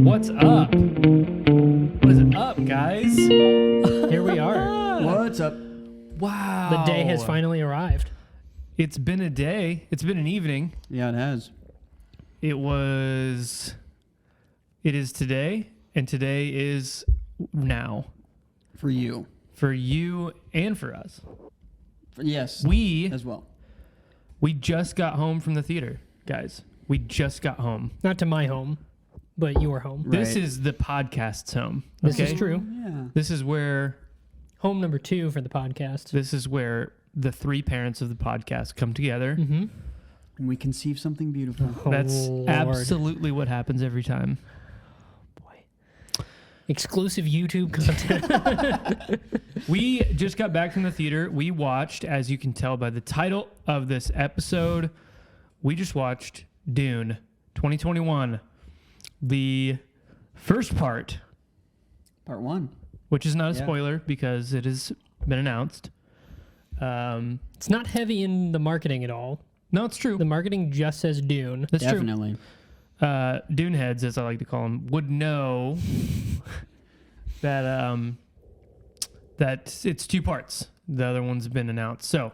What's up? What is up, guys? Here we are. What's up? Wow. The day has finally arrived. It's been a day. It's been an evening. Yeah, it has. It is today, and today is now. For you. For you and for us. Yes. We as well. just got home from the theater, guys. We just got home. Not to my home, but your home. Right. This is the podcast's home. This Okay? is true. Yeah. This is where Home number 2 for the podcast. this is where the three parents of the podcast come together. Mm-hmm. And we conceive something beautiful. That's Lord. absolutely what happens every time. Boy. Exclusive YouTube content. We just got back from the theater. We watched, as you can tell by the title of this episode, we just watched Dune 2021, the first part, Part 1. which is not a Yeah. spoiler because it has been announced. It's not heavy in the marketing at all. No, it's true. The marketing just says Dune. That's Definitely. true. Dune heads, as I like to call them, would know that that it's two parts. The other one's been announced. So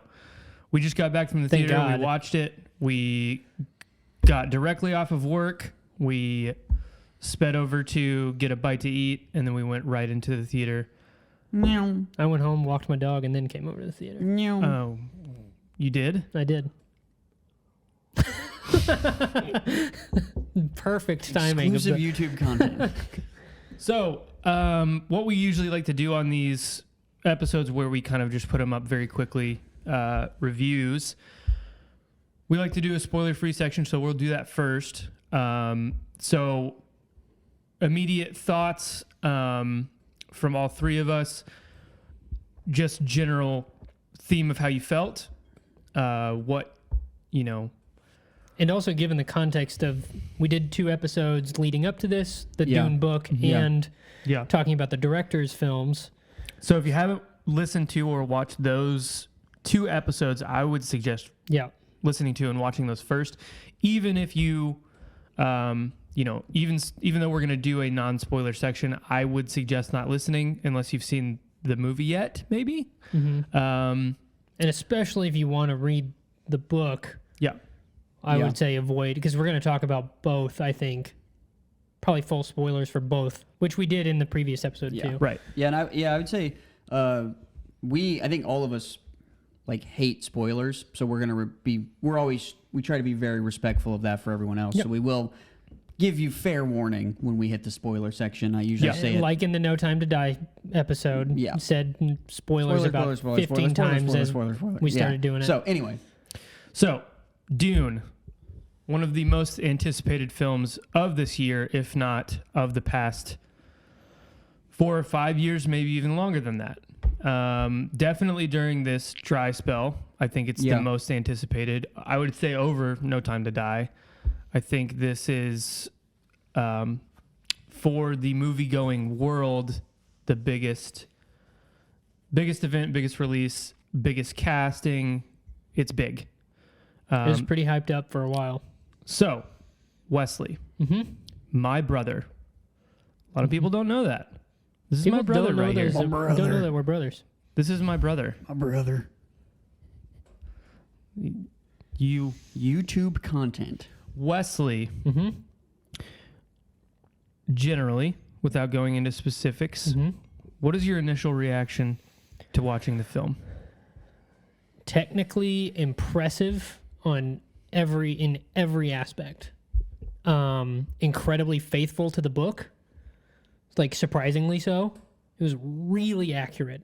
we just got back from the Thank theater. God. We watched it. We got directly off of work. We sped over to get a bite to eat, and then we went right into the theater. Meow. I went home, walked my dog, and then came over to the theater. Meow. Oh, you did? I did. Perfect timing. Exclusive Of the, YouTube content. So, what we usually like to do on these episodes where we kind of just put them up very quickly, reviews, we like to do a spoiler-free section, so we'll do that first. So, immediate thoughts from all three of us, just general theme of how you felt, what, you know. and also given the context of, we did 2 episodes leading up to this, the Yeah. Dune book, Yeah. and Yeah. talking about the director's films. So, if you haven't listened to or watched those 2 episodes, I would suggest Yeah. listening to and watching those first, even if you, even though we're going to do a non-spoiler section, I would suggest not listening unless you've seen the movie yet, maybe. Mm-hmm. Um, And especially if you want to read the book, yeah. I Yeah. would say avoid, because we're going to talk about both, I think. Probably full spoilers for both, which we did in the previous episode Yeah. too. Right. Yeah, and I would say I think all of us hate spoilers, so we're gonna we try to be very respectful of that for everyone else. Yep. So we will give you fair warning when we hit the spoiler section. I usually Yeah. say it. Like in the No Time to Die episode, Yeah. said spoilers about 15 times as we started doing it. So anyway, So, Dune, one of the most anticipated films of this year, if not of the past 4 or 5 years, maybe even longer than that. Definitely during this dry spell, I think it's Yeah. the most anticipated. I would say over No Time to Die. I think this is, for the movie-going world, the biggest event, biggest release, biggest casting. It's big. It was pretty hyped up for a while. So, Wesley, Mm-hmm. my brother. A lot of people don't know that. This is People my brother don't know right here. there's a- My don't know brother. that we're brothers. This is my brother. my brother. YouTube content. Wesley, Mm-hmm. generally, without going into specifics, Mm-hmm. what is your initial reaction to watching the film? Technically impressive in every aspect. Incredibly faithful to the book, surprisingly so. It was really accurate,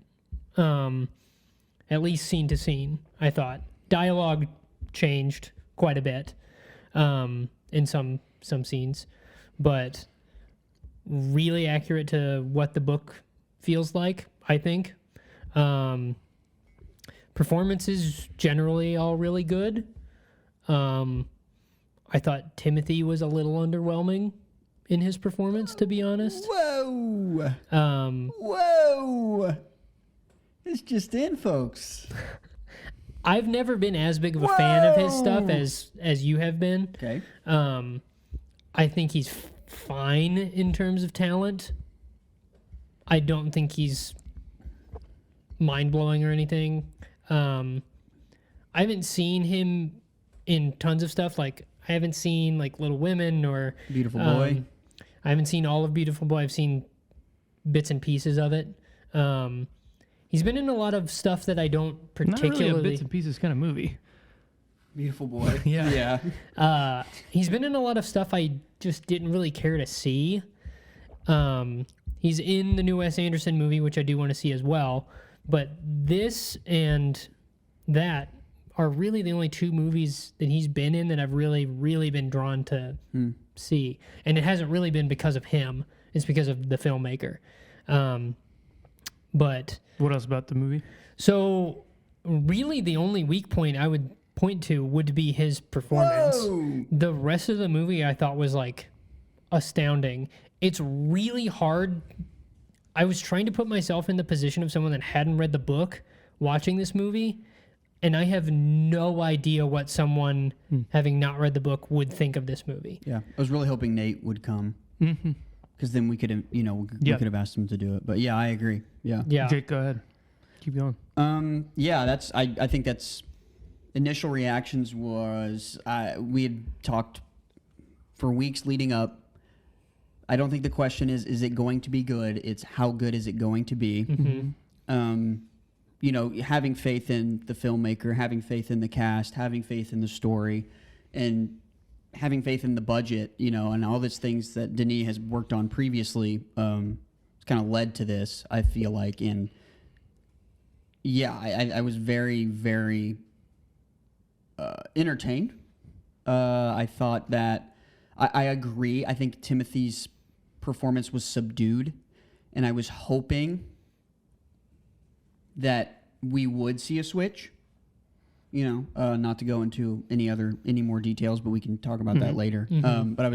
at least scene to scene. I thought dialogue changed quite a bit in some scenes, but really accurate to what the book feels like, I think. Performances generally all really good. I thought Timothy was a little underwhelming in his performance, to be honest. Whoa! Um, Whoa! It's just in, folks. I've never been as big of a fan of his stuff as you have been. Okay. I think he's fine in terms of talent. I don't think he's mind-blowing or anything. I haven't seen him in tons of stuff. Like, I haven't seen, like, Little Women or... Beautiful Boy. I haven't seen all of Beautiful Boy. I've seen bits and pieces of it. He's been in a lot of stuff that I don't particularly... Not really a bits and pieces kind of movie. Beautiful Boy. Yeah. Yeah. He's been in a lot of stuff I just didn't really care to see. He's in the new Wes Anderson movie, which I do want to see as well. But this and that are really the only two movies that he's been in that I've really, really been drawn to see. And it hasn't really been because of him. It's because of the filmmaker. But What else about the movie? so really the only weak point I would point to would be his performance. Whoa! The rest of the movie I thought was like astounding. It's really hard. I was trying to put myself in the position of someone that hadn't read the book watching this movie, and I have no idea what someone having not read the book would think of this movie. Yeah. I was really hoping Nate would come. Mm-hmm. Because then we could have, we could have asked him to do it. But yeah, I agree. Yeah. Yeah. Jake, go ahead. Keep going. Yeah, I think that's initial reactions was we had talked for weeks leading up. I don't think the question is it going to be good? It's how good is it going to be? Mm-hmm. Having faith in the filmmaker, having faith in the cast, having faith in the story, and having faith in the budget, and all these things that Denis has worked on previously, it's kind of led to this, I feel like. And yeah, I was very, very entertained. I thought that I agree. I think Timothy's performance was subdued, and I was hoping that we would see a switch. Not to go into any more details, but we can talk about that later. But I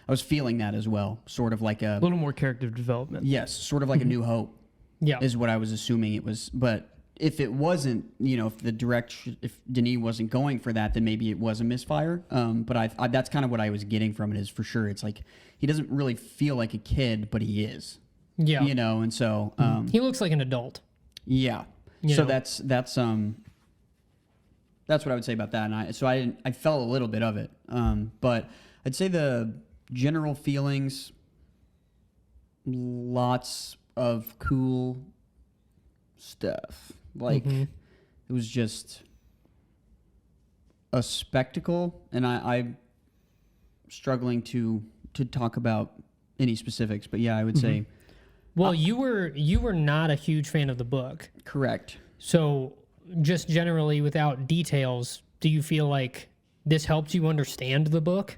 was feeling that as well, sort of like A little more character development. yes, sort of like a New Hope Yeah. is what I was assuming it was. But if it wasn't, if Denis wasn't going for that, then maybe it was a misfire. But I that's kind of what I was getting from it, is for sure. It's like he doesn't really feel like a kid, but he is. Yeah. And so He looks like an adult. yeah. You So know. that's what I would say about that. And I felt a little bit of it. But I'd say the general feelings, lots of cool stuff. Like it was just a spectacle, and I'm struggling to talk about any specifics, but yeah, I would say Well, you were not a huge fan of the book. correct. So just generally without details, do you feel like this helped you understand the book?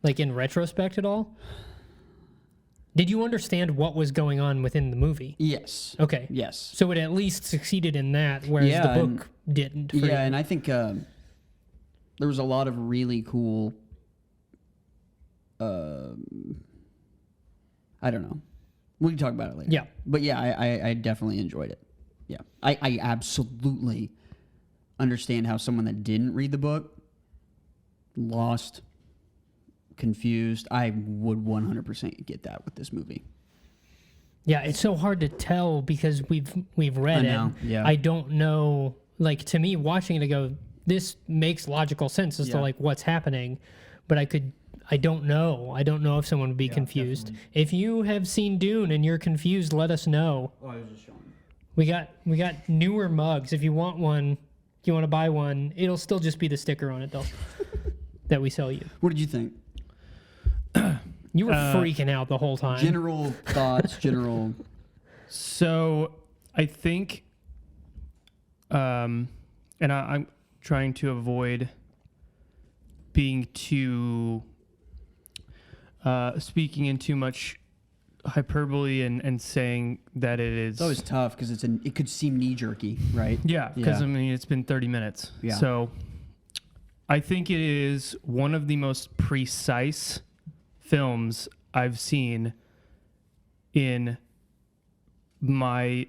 Like in retrospect at all? Did you understand what was going on within the movie? Yes. Okay. Yes. So it at least succeeded in that, whereas Yeah, the book didn't. For you. Yeah, and I think there was a lot of really cool. I don't know. We can talk about it later. Yeah. But yeah, I definitely enjoyed it. Yeah. I absolutely understand how someone that didn't read the book, lost, confused. I would 100% get that with this movie. Yeah, it's so hard to tell because we've read I know, it. yeah. I don't know. Like, to me, watching it, I go, this makes logical sense as to Yeah. like what's happening, but I don't know. I don't know if someone would be confused. definitely. If you have seen Dune and you're confused, let us know. Oh, I was just showing. We got newer mugs. If you want one, if you want to buy one, it'll still just be the sticker on it though that we sell you. What did you think? You were freaking out the whole time. General thoughts, general. So I think, and I'm trying to avoid being too, speaking in too much hyperbole and saying that it is. It's always tough because it could seem knee jerky, right? Yeah, because Yeah. I mean it's been 30 minutes. Yeah. So I think it is one of the most precise films I've seen in my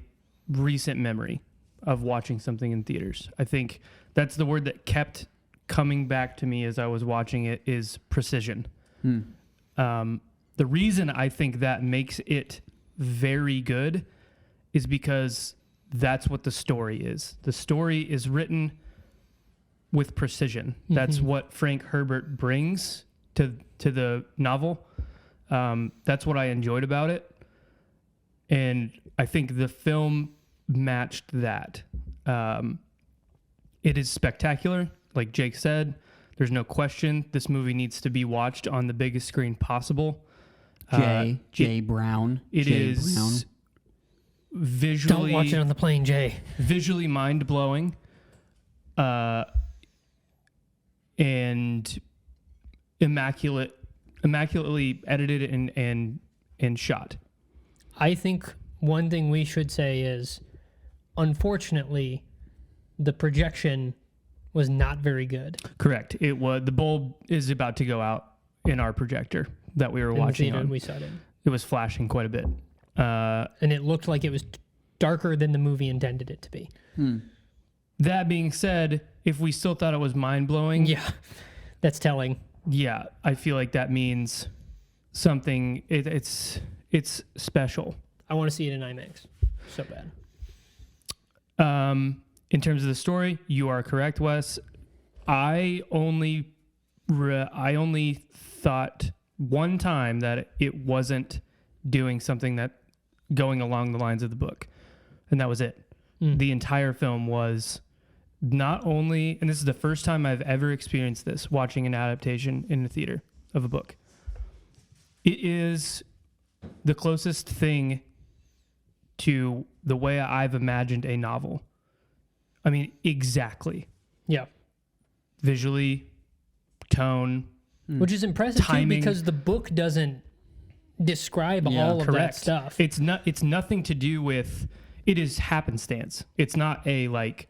recent memory of watching something in theaters. I think that's the word that kept coming back to me as I was watching it, is precision. The reason I think that makes it very good is because that's what the story is. The story is written with precision. That's what Frank Herbert brings to the novel. That's what I enjoyed about it. And I think the film matched that. It is spectacular. Like Jake said, there's no question this movie needs to be watched on the biggest screen possible. Jay Brown. It Jay is Brown. visually... Don't watch it on the plane, Jay. Visually mind-blowing. And immaculately edited and shot. I think one thing we should say is, unfortunately, the projection was not very good. Correct. It was, the bulb is about to go out in our projector that we were watching on. We saw it in. It was flashing quite a bit. And it looked like it was darker than the movie intended it to be. That being said, if we still thought it was mind-blowing, Yeah, that's telling. yeah, I feel like that means something. It's special. I want to see it in IMAX so bad. In terms of the story, you are correct, Wes. I only thought one time that it wasn't doing something that going along the lines of the book, and that was it. The entire film was not only, and this is the first time I've ever experienced this, watching an adaptation in the theater of a book. It is the closest thing to the way I've imagined a novel. I mean, exactly. Yeah. Visually, tone, Which is impressive Timing. too, because the book doesn't describe all of that correct. stuff. It's nothing to do with, it is happenstance. It's not a like,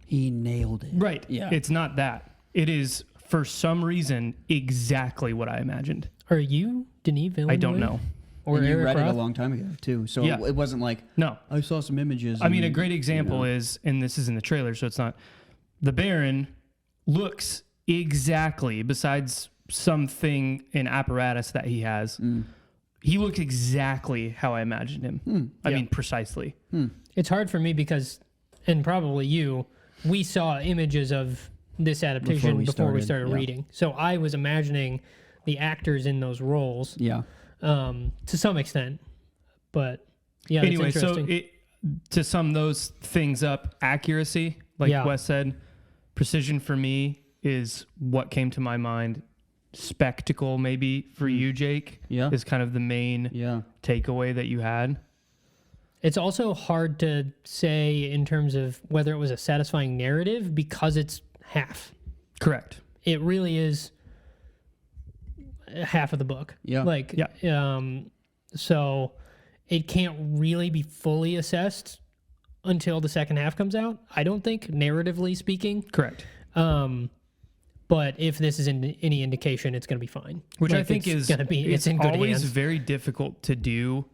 He nailed it. right. Yeah. It's not that. It is, for some reason, exactly what I imagined. Are you Denis Villeneuve? I don't know. Or And you Eric read it a Roth? long time ago too, so Yeah. it wasn't like No. I saw some images. I mean, a and, great example is, and this is in the trailer, so it's not, the Baron looks exactly, besides something in apparatus that he has, he looked exactly how I imagined him. I Yeah. mean, precisely. It's hard for me because, and probably you, we saw images of this adaptation before we started yeah. reading. So I was imagining the actors in those roles Yeah. To some extent. But yeah, Anyway, that's so interesting. to sum those things up, accuracy, like Yeah. Wes said, precision for me is what came to my mind. Spectacle, maybe for you, Jake, Yeah. is kind of the main Yeah. takeaway that you had. It's also hard to say in terms of whether it was a satisfying narrative because it's half. Correct. It really is half of the book. Yeah. Like, so it can't really be fully assessed until the second half comes out. I don't think, narratively speaking. Correct. But if this is any indication, it's going to be fine. Which Like, I think it's is going to be. It's in good always hands. very difficult to do.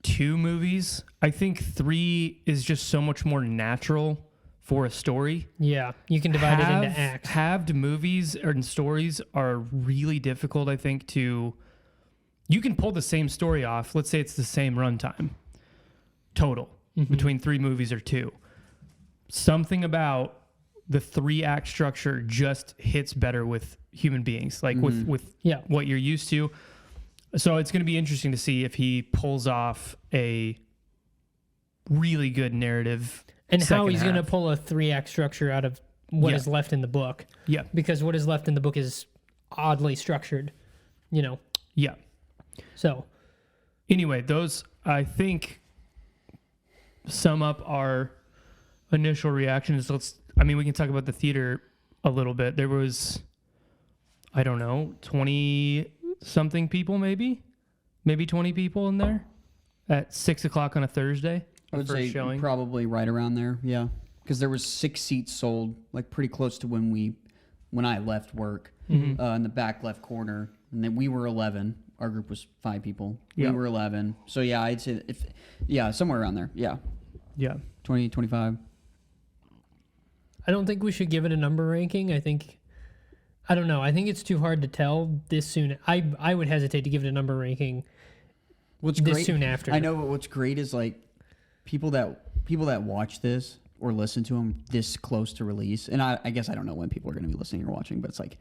2 movies. I think 3 is just so much more natural for a story. Yeah, you can divide it into acts. Halved movies and stories are really difficult, I think, to... You can pull the same story off. Let's say it's the same runtime total between 3 movies or 2. Something about the 3-act structure just hits better with human beings, like with Yeah. what you're used to. So it's going to be interesting to see if he pulls off a really good narrative. And how second he's going to half. pull a 3-act structure out of what is left in the book. Yeah. Because what is left in the book is oddly structured, you know. Yeah. So, Anyway, those, I think, sum up our initial reactions. We can talk about the theater a little bit. There was, I don't know, 20-something people, maybe 20 people in there at 6:00 on a Thursday. I would say showing. probably right around there. Yeah, because there was 6 seats sold, like pretty close to when I left work, in the back left corner, and then we were 11. Our group was 5 people. Yeah. We were 11. So yeah, I'd say somewhere around there. Yeah, Yeah. 20, 25. I don't think we should give it a number ranking. I think I don't know. I think it's too hard to tell this soon. I would hesitate to give it a number ranking What's this great, soon after. I know, but what's great is like people that watch this or listen to them this close to release, and I guess I don't know when people are going to be listening or watching, but it's like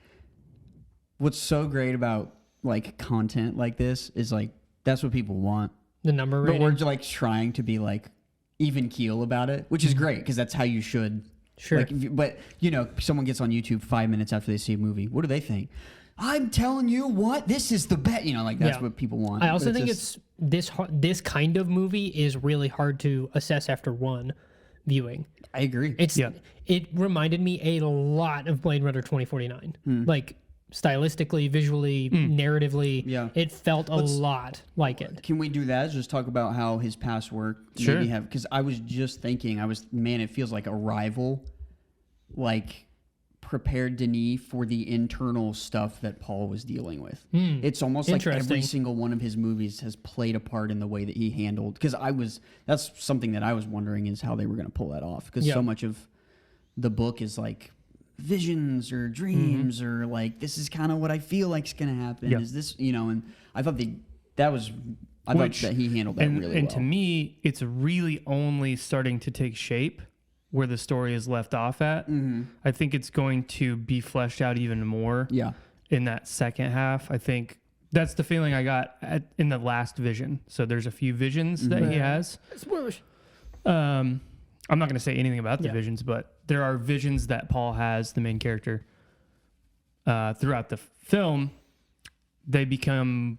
what's so great about like content like this is like that's what people want. The number But rating. we're like trying to be like even keel about it, which is great because that's how you should. Sure. Like, but you know, someone gets on YouTube 5 minutes after they see a movie. What do they think? I'm telling you what, this is the bet. You know, like that's what people want. I also But think just- this kind of movie is really hard to assess after one viewing. I agree. It reminded me a lot of Blade Runner 2049. Like stylistically, visually, narratively. Yeah. It felt a lot like it. Can we do that? Just talk about how his past work Sure. maybe have, because I was just thinking, man, it feels like Arrival, like prepared Denis for the internal stuff that Paul was dealing with. It's almost like every Interesting. single one of his movies has played a part in the way that he handled. Because that's something that I was wondering is how they were going to pull that off. Because Yeah. so much of the book is like visions or dreams or like this is kind of what I feel like is going to happen. Yeah. Is this, you know? And I thought thought that he handled that and, really and well. to me, it's really only starting to take shape where the story is left off at. I think it's going to be fleshed out even more Yeah. in that second half. I think that's the feeling I got in the last vision. So there's a few visions that he has. Spoilers. I'm not going to say anything about the Yeah. visions, but there are visions that Paul has, the main character, throughout the film. They become,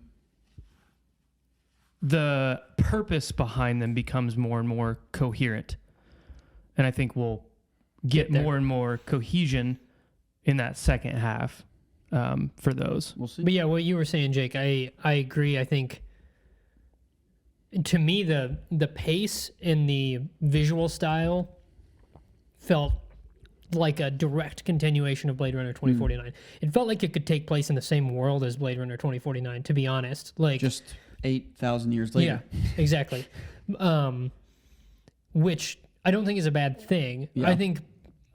the purpose behind them becomes more and more coherent. And I think we'll get there. more and more cohesion in that second half for those. We'll see. But yeah, what you were saying, Jake, I agree. I think to me the pace and the visual style felt like a direct continuation of Blade Runner 2049. It felt like it could take place in the same world as Blade Runner 2049, to be honest. Like Just 8,000 years later. yeah, exactly. Which I don't think is a bad thing. Yeah. I think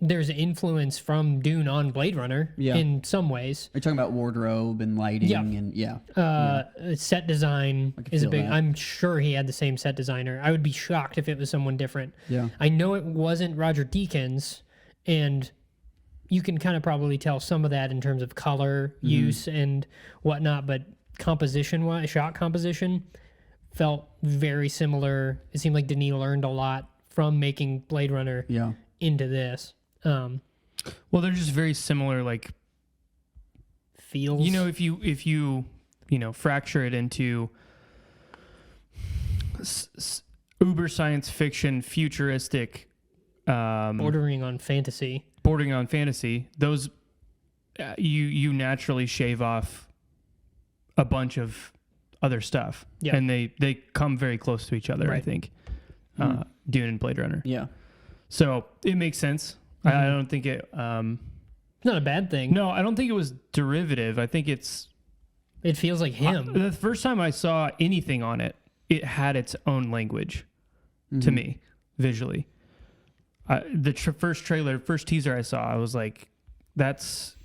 there's influence from Dune on Blade Runner Yeah. in some ways. Are you talking about wardrobe and lighting Yeah. and Set design I can is a feel big. that. I'm sure he had the same set designer. I would be shocked if it was someone different. Yeah. I know it wasn't Roger Deakins, and you can kind of probably tell some of that in terms of color use and whatnot. But composition, shot composition, felt very similar. It seemed like Denis learned a lot from making Blade Runner Yeah. into this. Well, they're just very similar, like, Feels. you know, if you fracture it into uber science fiction, futuristic, bordering on fantasy. bordering on fantasy, those you naturally shave off a bunch of other stuff, Yeah. and they come very close to each other. I Right. think Dune and Blade Runner. Yeah. So it makes sense. I don't think it. It's not a bad thing. No, I don't think it was derivative. I think it's. It feels like him. The first time I saw anything on it, it had its own language to me visually. The first teaser I saw, I was like, "That's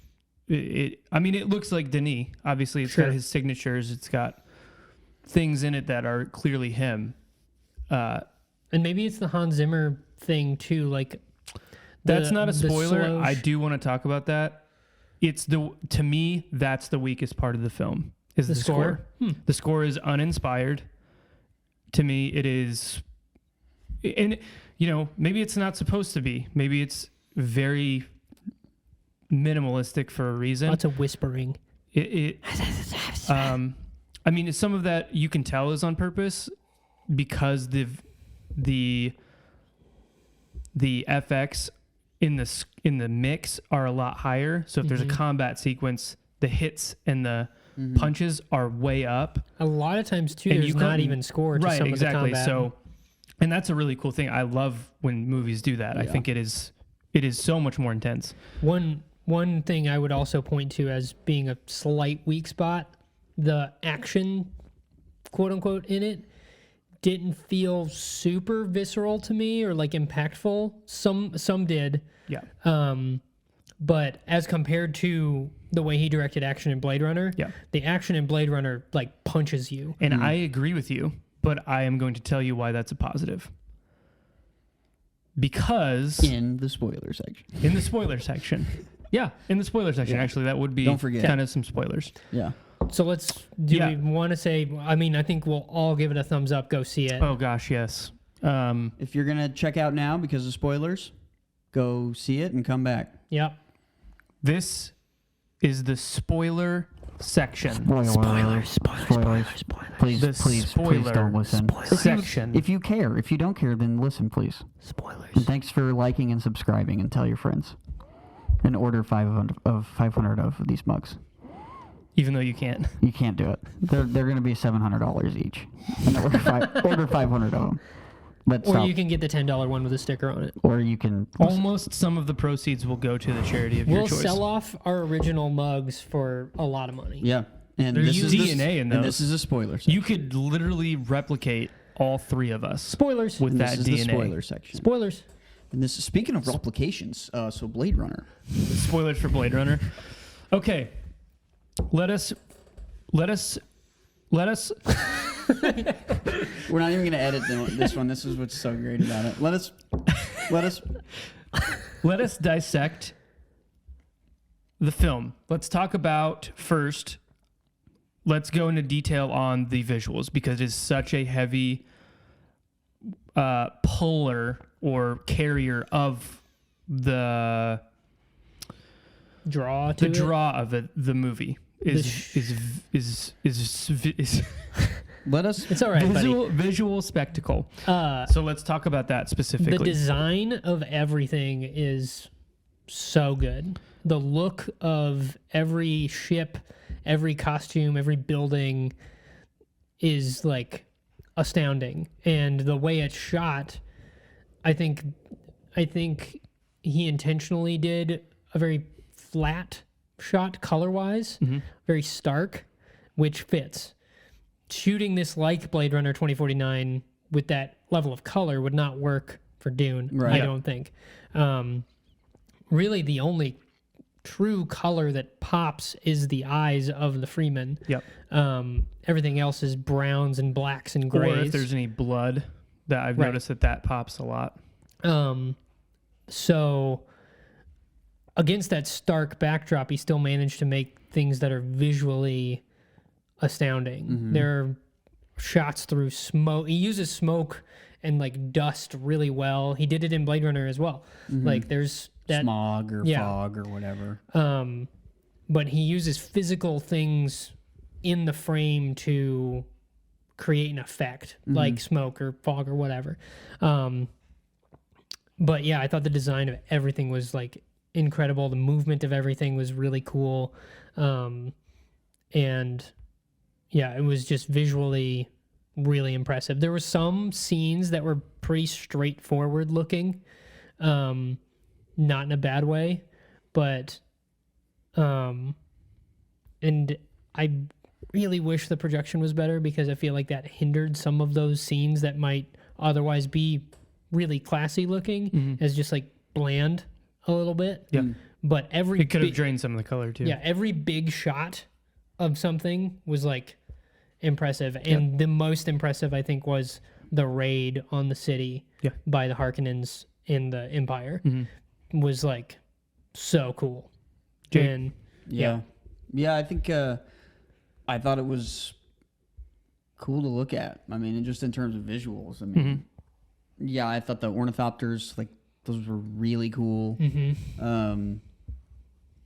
it." I mean, it looks like Denis. Obviously, it's Sure. got his signatures. It's got things in it that are clearly him. And maybe it's the Hans Zimmer thing too. Like That's not a the spoiler. slow I do want to talk about that. To me, that's the weakest part of the film is the score. The score is uninspired. To me, it is, and maybe it's not supposed to be. Maybe it's very minimalistic for a reason. Lots of whispering. I mean, some of that you can tell is on purpose because the FX in the mix are a lot higher. So if there's a combat sequence, the hits and the punches are way up. A lot of times too, And there's you not couldn't- even score to Right, some exactly. of the combat. So, and that's a really cool thing. I love when movies do that. I Yeah. think it is so much more intense. One thing I would also point to as being a slight weak spot, the action, quote unquote, in it didn't feel super visceral to me or like impactful. Some did. Yeah. But as compared to the way he directed action in Blade Runner, Yeah. the action in Blade Runner like punches you. And I agree with you, but I am going to tell you why that's a positive. Because In the spoiler section. in the spoiler section. Yeah, in the spoiler section, actually, that would be Don't forget. kind of some spoilers. Yeah. So do Yeah. we want to say, I mean, I think we'll all give it a thumbs up, go see it. Oh, gosh, yes. If you're going to check out now because of spoilers, go see it and come back. Yep. This is the spoiler section. Spoilers. Please, The please spoiler don't listen. section. If you care, if you don't care, then listen, please. And thanks for liking and subscribing, and tell your friends. And order 500 of these mugs. Even though you can't. You can't do it. They're going to be $700 each. And order 500 of them. Let's Or stop. you can get the $10 one with a sticker on it. Or you can. Almost some of the proceeds will go to the charity of your We'll choice. sell off our original mugs for a lot of money. Yeah. And There's this is DNA in And those. this is a spoiler section. You could literally replicate all three of us Spoilers. with And that this is DNA. the spoiler section. Spoilers. And this is, speaking of replications, so Blade Runner. Spoilers for Blade Runner. Okay. Let us We're not even going to edit this one. This is what's so great about it. let us dissect the film. Let's talk about first. Let's go into detail on the visuals because it's such a heavy puller or carrier of the Draw to it. draw of it. The movie is Let us. It's all right, buddy. visual spectacle. Uh, So let's talk about that the specifically. design of everything is so good. The look of every ship, every costume, every building is like astounding. And the way it's shot, I think he intentionally did a very flat shot color-wise, very stark, which fits. Shooting this like Blade Runner 2049 with that level of color would not work for Dune, Right. I don't think. Really, the only true color that pops is the eyes of the Freeman. Yep. Everything else is browns and blacks and Or grays. if there's any blood, that I've Right. noticed that pops a lot. So against that stark backdrop, he still managed to make things that are visually astounding. There are shots through smoke. He uses smoke and like dust really well. He did it in Blade Runner as well. Like there's that Smog or Yeah. fog or whatever. but he uses physical things in the frame to create an effect, like smoke or fog or whatever. But yeah, I thought the design of everything was like incredible. The movement of everything was really cool. And yeah, it was just visually really impressive. There were some scenes that were pretty straightforward looking, not in a bad way, but and I really wish the projection was better because I feel like that hindered some of those scenes that might otherwise be really classy looking as just like bland a little bit. Yeah. But every It could have big- drained some of the color too. yeah, every big shot of something was like impressive. And the most impressive, I think, was the raid on the city Yeah. by the Harkonnens in the Empire. Was like so cool. Jake? And Yeah. I think I thought it was cool to look at. I mean, just in terms of visuals. I mean, yeah, I thought the ornithopters, like, those were really cool.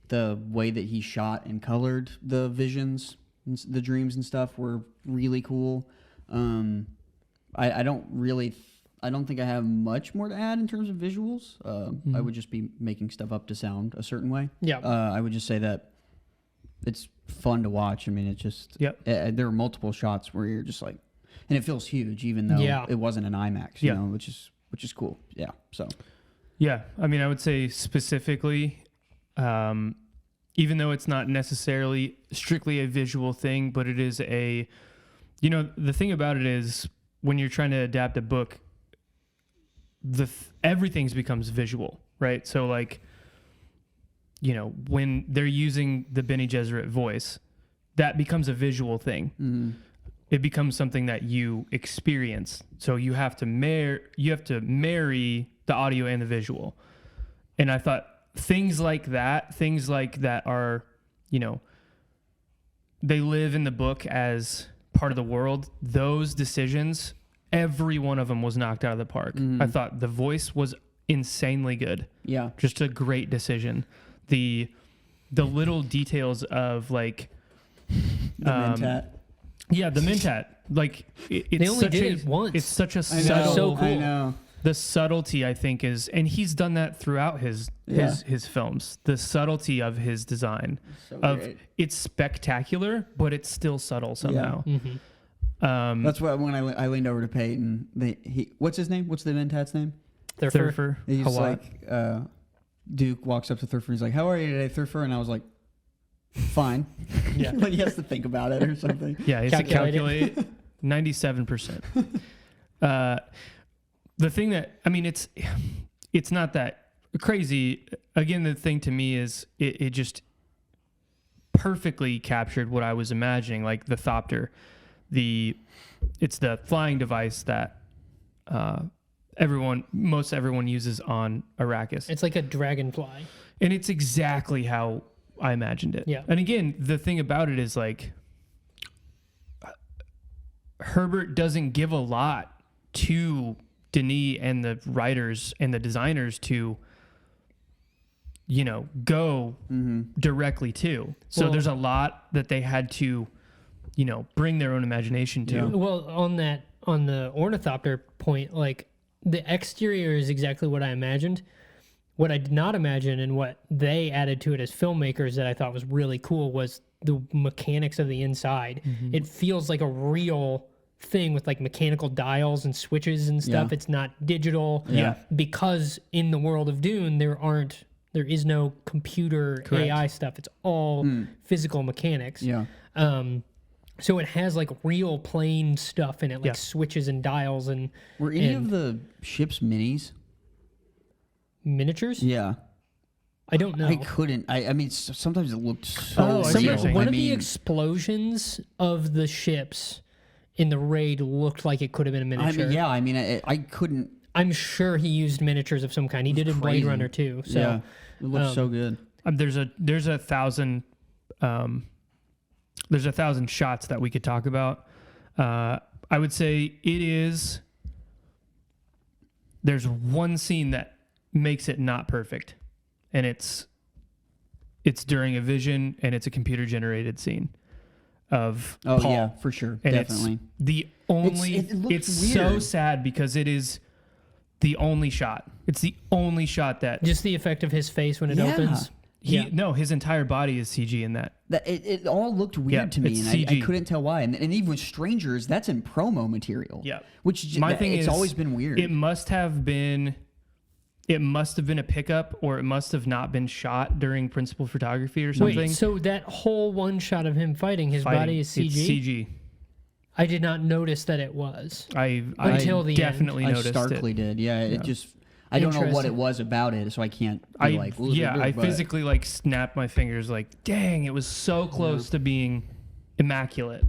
The way that he shot and colored the visions, and the dreams and stuff were really cool. I don't think I have much more to add in terms of visuals. I would just be making stuff up to sound a certain way. yeah. I would just say that it's fun to watch. I mean, it just there are multiple shots where you're just like, and it feels huge, even though Yeah. it wasn't an IMAX, you know, which is cool. Yeah. So Yeah, I mean, I would say specifically, even though it's not necessarily strictly a visual thing, but it is the thing about it is when you're trying to adapt a book, everything becomes visual, right? So like when they're using the Bene Gesserit voice, that becomes a visual thing. Mm-hmm. It becomes something that you experience. So you have to marry the audio and the visual. And I thought things like that are, they live in the book as part of the world. Those decisions, every one of them was knocked out of the park. Mm-hmm. I thought the voice was insanely good. Yeah. Just a great decision. The little details of like The Mentat. Yeah, the Mentat. Like it's They only such did a, it once. It's such a I know. subtle. So cool. I know. The subtlety, I think, is, and he's done that throughout his films. The subtlety of his design, So of great. it's spectacular, but it's still subtle somehow. Mm-hmm. That's what when I leaned over to Peyton. What's his name? What's the Mentat's name? Thurfer. He's Hawat. like Duke walks up to Thurfer. He's like, "How are you today, Thurfer?" And I was like, "Fine." Yeah. Like he has to think about it or something. Yeah, it's a Calculate calculate 97%. The thing that, I mean, it's not that crazy. Again, the thing to me is it just perfectly captured what I was imagining, like the Thopter. It's the flying device that most everyone uses on Arrakis. It's like a dragonfly. And it's exactly how I imagined it. Yeah. And again, the thing about it is like Herbert doesn't give a lot to Denis and the writers and the designers to, go directly to. So Well- there's a lot that they had to, bring their own imagination to. Yeah. Well, on the ornithopter point, like the exterior is exactly what I imagined. What I did not imagine and what they added to it as filmmakers that I thought was really cool was the mechanics of the inside. Mm-hmm. It feels like a real thing with like mechanical dials and switches and stuff. Yeah. It's not digital. Yeah. Because in the world of Dune, there is no computer Correct. AI stuff. It's all physical mechanics. Yeah. So it has like real plane stuff in it, like Yeah. switches and dials and Were any And- of the ships minis? miniatures. Yeah. I don't know. I couldn't. I mean, sometimes it looked so I Some see real. what you're saying. one I of the mean, explosions of the ships in the raid looked like it could have been a miniature. I mean, I couldn't. I'm sure he used miniatures of some kind. He did in Blade crazy. Runner too. So Yeah. It looked so good. There's a thousand shots that we could talk about. I would say there's one scene that makes it not perfect, and it's during a vision, and it's a computer generated scene of Oh Paul. yeah, for sure, And definitely. it's the only it looks it's so weird. sad because it is the only shot. It's the only shot that just the effect of his face when it Yeah. opens. his entire body is CG in that. That it all looked weird Yeah, to me, it's and I CG. couldn't tell why. And even with Strangers, that's in promo material. Yeah. which My thing it's is, always been weird. It must have been a pickup, or it must have not been shot during principal photography or something. Wait, so that whole one shot of him fighting, his Fighting. body is CG? It's CG. I did not notice that it was. I Until the end. definitely I noticed starkly it. did. Yeah, it just. I don't know what Interesting. it was about it, so I can't. Be like, "Ooh, I but- physically like snapped my fingers, like, dang, it was so close to being immaculate.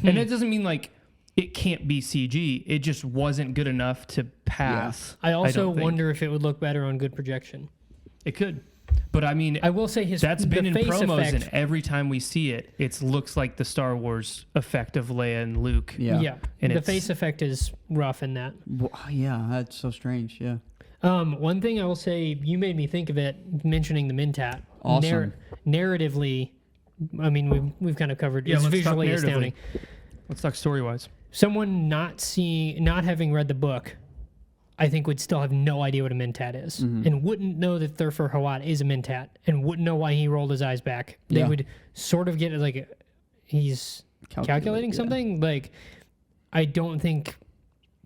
And it doesn't mean like it can't be CG. It just wasn't good enough to pass. I also don't think. wonder if it would look better on good projection. It could, but I mean, I will say that's been the in face promos, effect, and every time we see it, it looks like the Star Wars effect of Leia and Luke. Yeah. And the it's- face effect is rough in that. Yeah, that's so strange. Yeah. One thing I will say, you made me think of it mentioning the Mentat. Awesome. Narratively, I mean, we've kind of covered. Yeah, It's let's talk visually narratively. astounding. Let's talk story wise. Someone not having read the book, I think would still have no idea what a Mentat is, Mm-hmm. and wouldn't know that Thurfer Hawat is a Mentat, and wouldn't know why he rolled his eyes back. They Yeah. would sort of get it like he's calculating yeah. something. Like, I don't think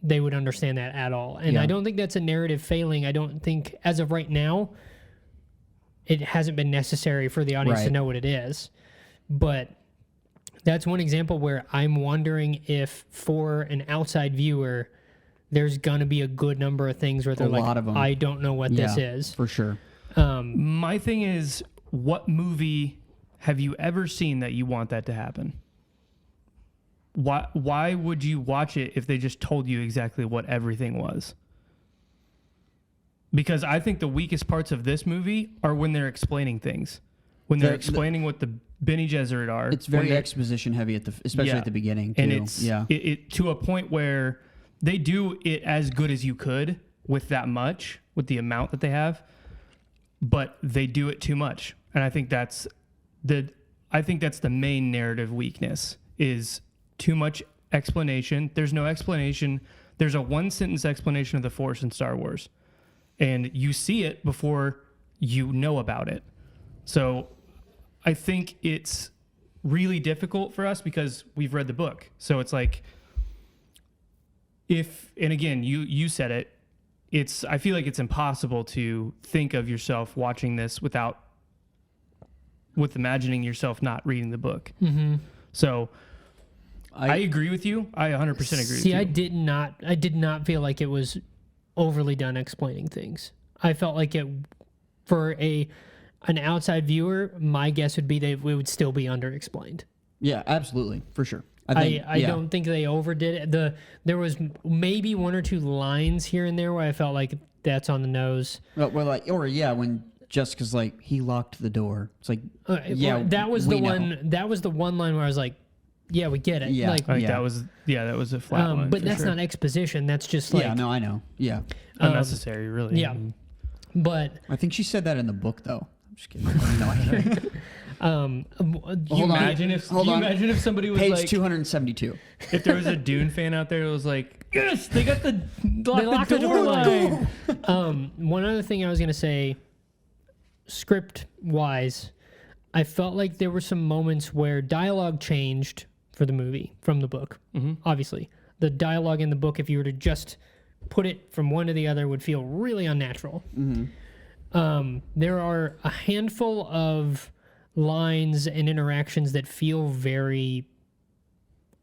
they would understand that at all, and Yeah. I don't think that's a narrative failing. I don't think, as of right now, it hasn't been necessary for the audience to Right. know what it is, but. That's one example where I'm wondering if, for an outside viewer, there's gonna be a good number of things where they're A like, lot of 'em. "I don't know what this Yeah, is." for sure. My thing is, what movie have you ever seen that you want that to happen? Why would you watch it if they just told you exactly what everything was? Because I think the weakest parts of this movie are when they're explaining things. When they're explaining what the Bene Gesserit are. It's very exposition heavy, especially at the beginning, too. And it's it to a point where they do it as good as you could with that much, with the amount that they have, but they do it too much. And I think that's the main narrative weakness is too much explanation. There's no explanation. There's a one-sentence explanation of the Force in Star Wars. And you see it before you know about it. So I think it's really difficult for us because we've read the book. So it's like, and again, you said it, I feel like it's impossible to think of yourself watching this with imagining yourself not reading the book. Mm-hmm. So I agree with you. I 100% agree with you. See, I did not feel like it was overly done explaining things. I felt like it, for an outside viewer, my guess would be it would still be underexplained. Yeah, absolutely, for sure. I don't think they overdid it. There was maybe one or two lines here and there where I felt like that's on the nose. Well, when Jessica's like, he locked the door. It's like, that was the one. That was the one line where I was like, yeah, we get it. Yeah, like, that was a flat line. But that's not exposition. That's just like, I know. Yeah, unnecessary, really. Yeah, but I think she said that in the book, though. I'm just kidding. No idea. Imagine if somebody was page like 272. If there was a Dune fan out there that was like, yes, they got the door line. One other thing I was gonna say, script wise, I felt like there were some moments where dialogue changed for the movie from the book. Mm-hmm. Obviously, the dialogue in the book, if you were to just put it from one to the other, would feel really unnatural. Mm-hmm. There are a handful of lines and interactions that feel very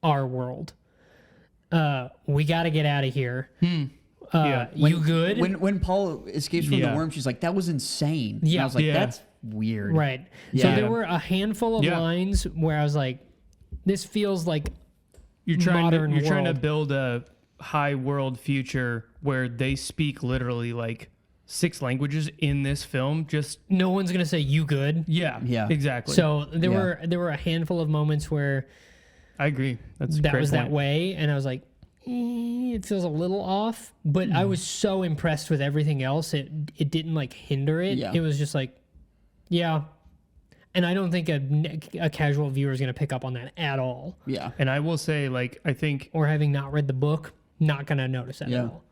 our world. We got to get out of here. You good? When Paul escapes from the worm, she's like, that was insane. Yeah. And I was like, that's weird. Right. Yeah. So there were a handful of lines where I was like, this feels like you're trying to build a high world future where they speak literally like 6 languages in this film. Just no one's gonna say you good. Yeah, exactly. So there were a handful of moments where I agree. That was point. That way, and I was like, it feels a little off. But I was so impressed with everything else. It didn't like hinder it. Yeah. It was just like, yeah. And I don't think a casual viewer is gonna pick up on that at all. Yeah. And I will say, like, I think, or having not read the book, not gonna notice that at all.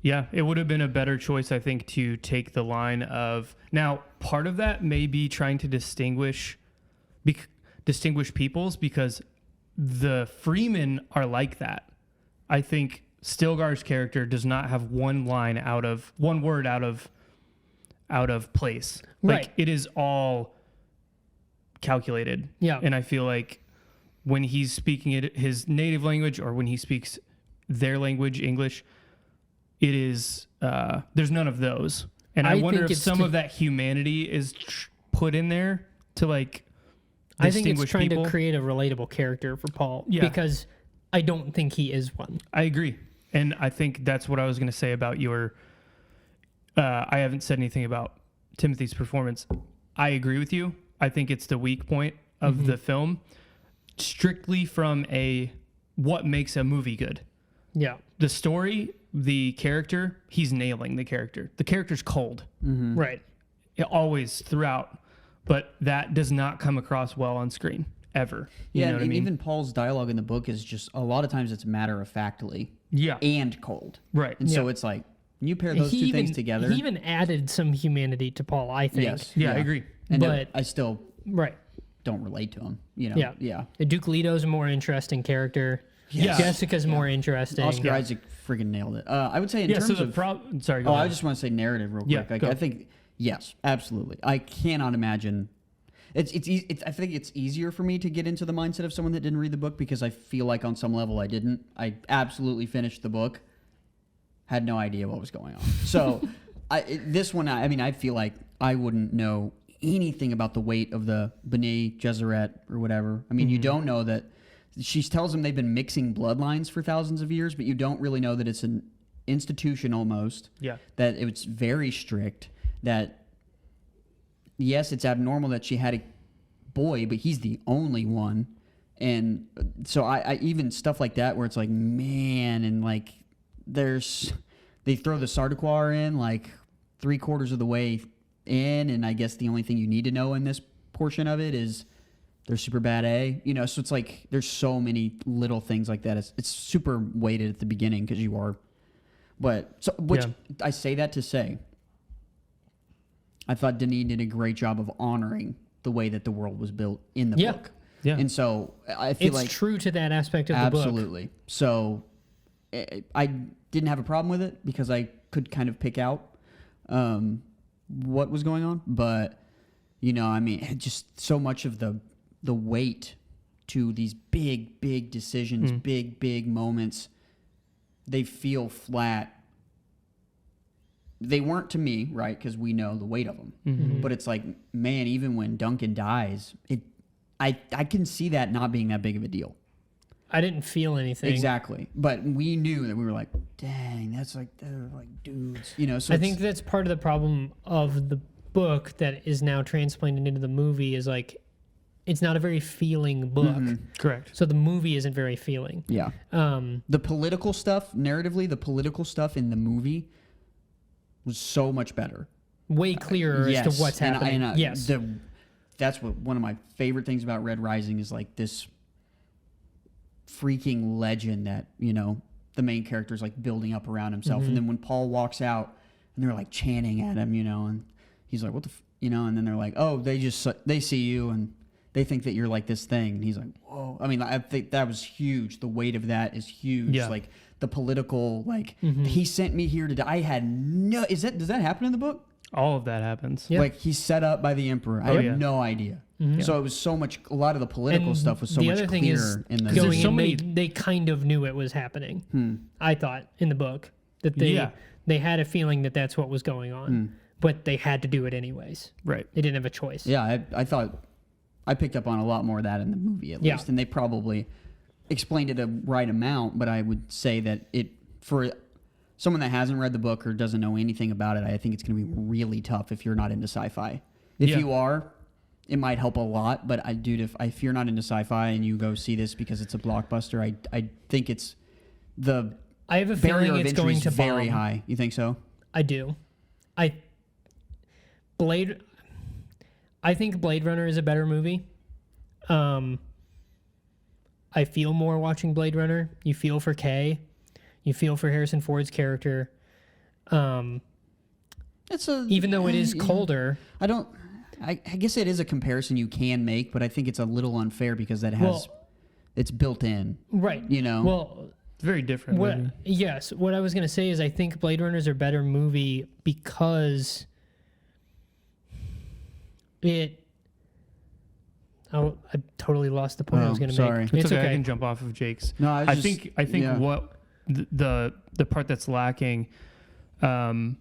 Yeah, it would have been a better choice, I think, to take the line of... Now, part of that may be trying to distinguish peoples because the Freemen are like that. I think Stilgar's character does not have one word out of place. Right. Like, it is all calculated. Yeah. And I feel like when he's speaking his native language or when he speaks their language, English... It is, there's none of those. And I wonder if some of that humanity is put in there to like distinguish I think it's trying people. To create a relatable character for Paul. Yeah. Because I don't think he is one. I agree. And I think that's what I was going to say about your, I haven't said anything about Timothy's performance. I agree with you. I think it's the weak point of the film, strictly from what makes a movie good. Yeah. The story, the character, he's nailing the character. The character's cold. Mm-hmm. Right. Always throughout. But that does not come across well on screen, ever. You know what I mean? Even Paul's dialogue in the book is just, a lot of times it's matter-of-factly. Yeah. And cold. Right. And so it's like, you pair those two things together. He even added some humanity to Paul, I think. Yes. Yeah, I agree. And I still right. don't relate to him. You know? Yeah. Duke Leto's a more interesting character. Yes. Jessica's more interesting. Oscar Isaac friggin' nailed it. I would say in terms of... Sorry, go ahead. I just want to say narrative real quick. Like, I think, yes, absolutely. I cannot imagine... I think it's easier for me to get into the mindset of someone that didn't read the book because I feel like on some level I didn't. I absolutely finished the book, had no idea what was going on. So this one, I feel like I wouldn't know anything about the weight of the Bene Gesserit or whatever. I mean, you don't know that. She tells them they've been mixing bloodlines for thousands of years, but you don't really know that it's an institution almost. Yeah. That it's very strict. That, yes, it's abnormal that she had a boy, but he's the only one. And so I even stuff like that where it's like, man, and like they throw the Sardaukar in like 3/4 of the way in, and I guess the only thing you need to know in this portion of it is they're super bad A, you know, so it's like there's so many little things like that. It's super weighted at the beginning because you are, but so which I say that to say, I thought Denis did a great job of honoring the way that the world was built in the book. Yeah. And so I feel like It's true to that aspect of the book. absolutely. So I didn't have a problem with it because I could kind of pick out what was going on, but you know, I mean, just so much of the weight to these big decisions, big moments, they feel flat. They weren't to me, right? Because we know the weight of them. But it's like, man, even when Duncan dies, I can see that not being that big of a deal. I didn't feel anything. Exactly. But we knew that we were like, dang, that's like, they're like dudes, you know? So I think that's part of the problem of the book that is now transplanted into the movie is like, it's not a very feeling book. Correct. So the movie isn't very feeling. yeah. The political stuff, narratively, the political stuff in the movie was so much better. Way clearer as to what's happening. Yes. That's what one of my favorite things about Red Rising is, like this freaking legend that, you know, the main character is like building up around himself. And then when Paul walks out and they're like chanting at him, you know, and he's like, what the, you know, and then they're like, oh, they see you and they think that you're like this thing. And he's like, whoa. I mean, I think that was huge. The weight of that is huge. Yeah. Like the political, like he sent me here to die. I had no, does that happen in the book? All of that happens. Yeah. Like he's set up by the emperor. I had no idea. So it was so much, a lot of the political And stuff was so the much other thing clearer is in the there's going so in, many- they kind of knew it was happening. I thought in the book that they had a feeling that that's what was going on, but they had to do it anyways. Right. They didn't have a choice. Yeah, I thought I picked up on a lot more of that in the movie at least, and they probably explained it a right amount. But I would say that for someone that hasn't read the book or doesn't know anything about it, I think it's going to be really tough if you're not into sci-fi. If you are, it might help a lot. But if you're not into sci-fi and you go see this because it's a blockbuster, I think it's the I have a barrier feeling of it's entry going is to very bomb. high. You think so? I do. I think Blade Runner is a better movie. I feel more watching Blade Runner. You feel for Kay. You feel for Harrison Ford's character. Even though it is colder. I guess it is a comparison you can make, but I think it's a little unfair because that has it's built in. Right. You know? Well, It's very different. movie. yes. What I was going to say is I think Blade Runner's a better movie because I totally lost the point I was going to sorry. make. It's okay. I can jump off of Jake's. No, I think yeah. what the part that's lacking. I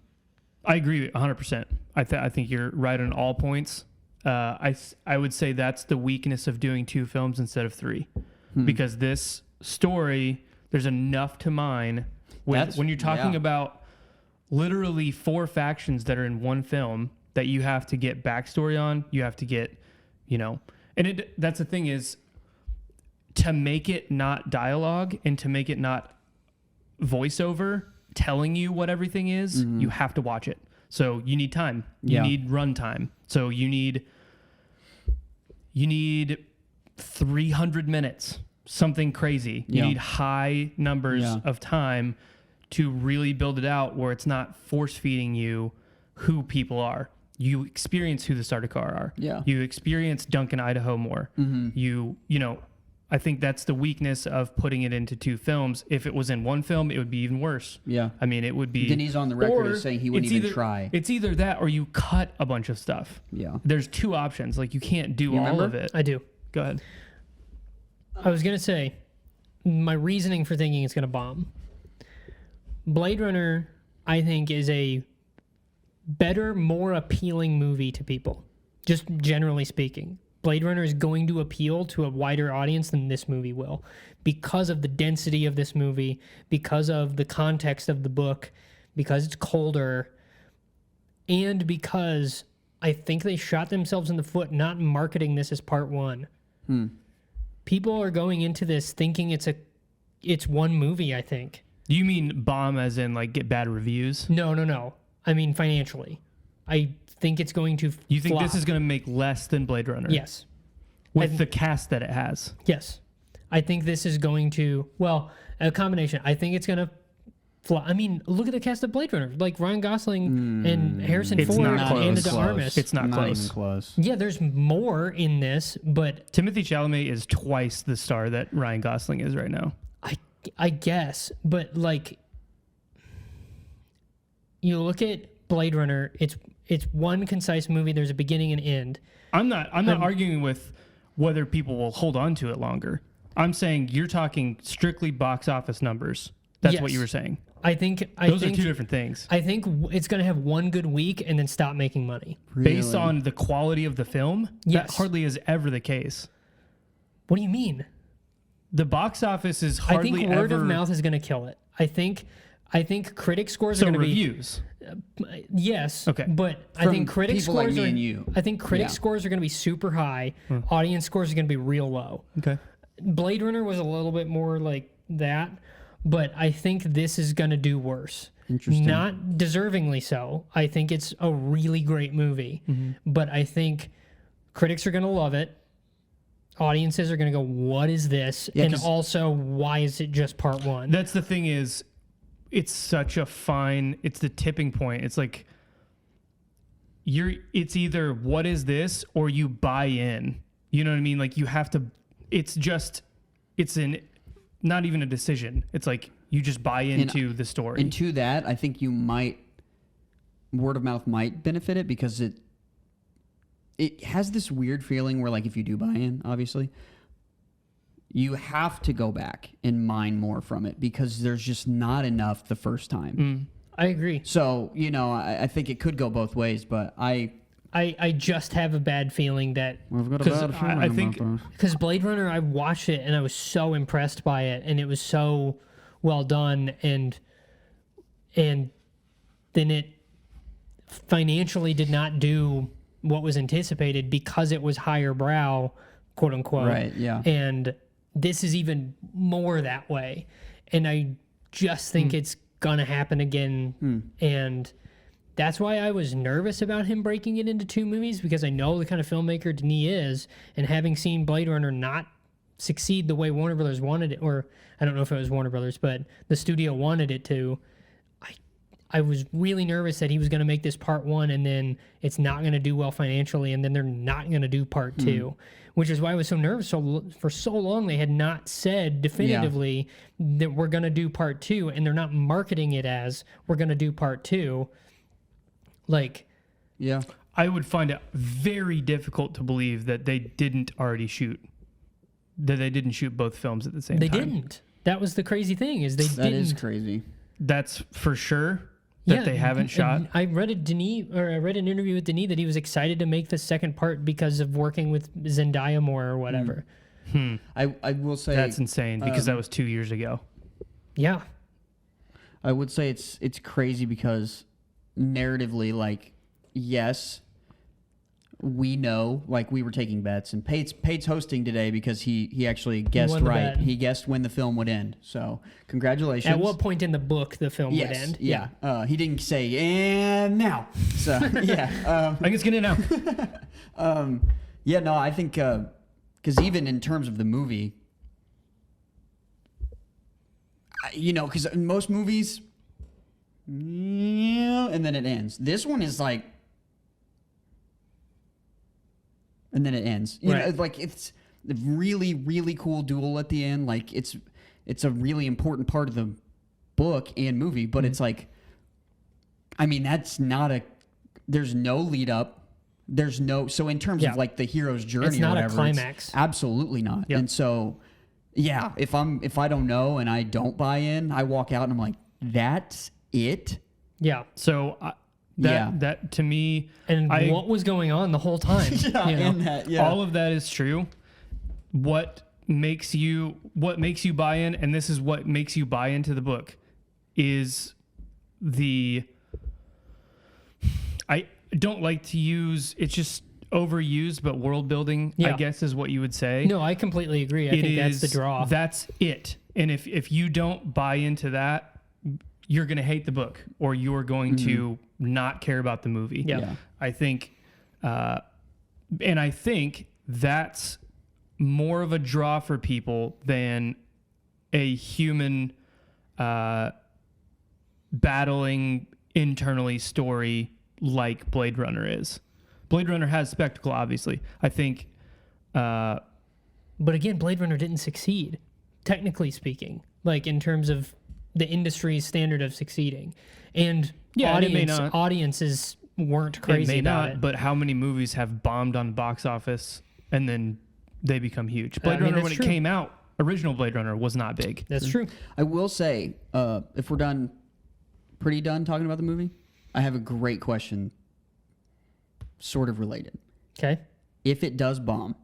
agree 100%. I think you're right on all points. I would say that's the weakness of doing 2 films instead of 3, because this story there's enough to mine. When you're talking about literally 4 factions that are in one film that you have to get backstory on, you have to get, you know, and that's the thing is to make it not dialogue and to make it not voiceover telling you what everything is, you have to watch it. So you need time. You need run time. So you need 300 minutes, something crazy. You need high numbers of time to really build it out where it's not force feeding you who people are. You experience who the Sardaukar are. Yeah. You experience Duncan, Idaho more. You know, I think that's the weakness of putting it into 2 films. If it was in one film, it would be even worse. Yeah. I mean, it would be. Denis on the record is saying he wouldn't even try. It's either that or you cut a bunch of stuff. Yeah. There's 2 options. Like you can't do all remember? of it. I do. Go ahead. I was going to say, my reasoning for thinking it's going to bomb. Blade Runner, I think, is a better, more appealing movie to people, just generally speaking. Blade Runner is going to appeal to a wider audience than this movie will because of the density of this movie, because of the context of the book, because it's colder, and because I think they shot themselves in the foot not marketing this as part one. People are going into this thinking it's one movie, I think. You mean bomb as in like get bad reviews? No. I mean financially. I think it's going to You think flop. this is going to make less than Blade Runner? Yes. With the cast that it has? Yes. I think this is going to, well, a combination. I think it's going to flop. I mean, look at the cast of Blade Runner. Like Ryan Gosling and Harrison It's Ford not and Anna de close. Armas. It's not close. even close. Yeah, there's more in this, but Timothée Chalamet is twice the star that Ryan Gosling is right now. I guess. But like, you look at Blade Runner, it's one concise movie. There's a beginning and end. I'm not arguing with whether people will hold on to it longer. I'm saying you're talking strictly box office numbers. That's what Yes. you were saying. I think Those are two different things. I think it's going to have one good week and then stop making money. Based on the quality of the film, that Yes. hardly is ever the case. What do you mean? The box office is I hardly think word ever... of mouth is going to kill it. I think critic scores So are going to be reviews. yes. Okay. But I From think critic people like scores me are and you. I think critic Yeah. scores are going to be super high. Audience scores are going to be real low. Okay. Blade Runner was a little bit more like that, but I think this is going to do worse. Interesting. Not deservingly so. I think it's a really great movie, but I think critics are going to love it. Audiences are going to go, "What is this?" Yeah, and 'cause- also, why is it just part one? That's the thing is, it's such a fine... It's the tipping point. It's like... It's either what is this or you buy in. You know what I mean? Like you have to... It's not even a decision. It's like you just buy into the story. And to that, I think word of mouth might benefit it because it has this weird feeling where, like, if you do buy in, obviously, you have to go back and mine more from it because there's just not enough the first time. I agree. So, I think it could go both ways, but I just have a bad feeling that I've got a 'Cause bad feeling I think- about this. because Blade Runner, I watched it and I was so impressed by it, and it was so well done, and then it financially did not do what was anticipated because it was higher brow, quote unquote. Right, yeah. And this is even more that way, and I just think it's gonna happen again, and that's why I was nervous about him breaking it into two movies, because I know the kind of filmmaker Denis is, and having seen Blade Runner not succeed the way Warner Brothers wanted it, or I don't know if it was Warner Brothers, but the studio wanted it to, I was really nervous that he was going to make this part one and then it's not going to do well financially, and then they're not going to do part two, which is why I was so nervous. So for so long they had not said definitively that we're going to do part two, and they're not marketing it as we're going to do part two. Like, Yeah. I would find it very difficult to believe that they didn't already shoot. That they didn't shoot both films at the same they time. That That was the crazy thing, is they That didn't. is crazy. That's for sure that they haven't shot. I read I read an interview with Denis that he was excited to make the second part because of working with Zendaya more or whatever. I will say That's insane because that was 2 years ago. Yeah. I would say it's crazy because narratively, like, yes, we know, like, we were taking bets, and Pate's hosting today because he actually guessed won the right. bet. He guessed when the film would end. So congratulations. At what point in the book the film would end? Yeah. He didn't say and now. So yeah. I guess get it now. Yeah. No, I think because even in terms of the movie, because in most movies, and then it ends. This one is like, and then it ends. You know, like, it's a really, really cool duel at the end. Like, it's a really important part of the book and movie, but it's like, I mean, that's not there's no lead up. There's no, so in terms of like the hero's journey, It's not or a whatever, climax. it's absolutely not. Yep. And so, yeah, if I don't know and I don't buy in, I walk out and I'm like, that's it. Yeah. So That to me, And what was going on the whole time? all of that is true. What makes you buy in, and this is what makes you buy into the book, is I don't like to use, it's just overused, but world building, I guess, is what you would say. No, I completely agree. I think that's the draw. That's it. And if you don't buy into that, you're going to hate the book, or you're going to not care about the movie. Yeah. I think, and I think that's more of a draw for people than a human battling internally story like Blade Runner is. Blade Runner has spectacle, obviously. I think... but again, Blade Runner didn't succeed, technically speaking, like in terms of the industry's standard of succeeding. And audiences weren't crazy about it. But how many movies have bombed on box office and then they become huge? Blade Runner, when it came out, original Blade Runner was not big. That's true. I will say, if we're pretty done talking about the movie, I have a great question, sort of related. Okay. If it does bomb,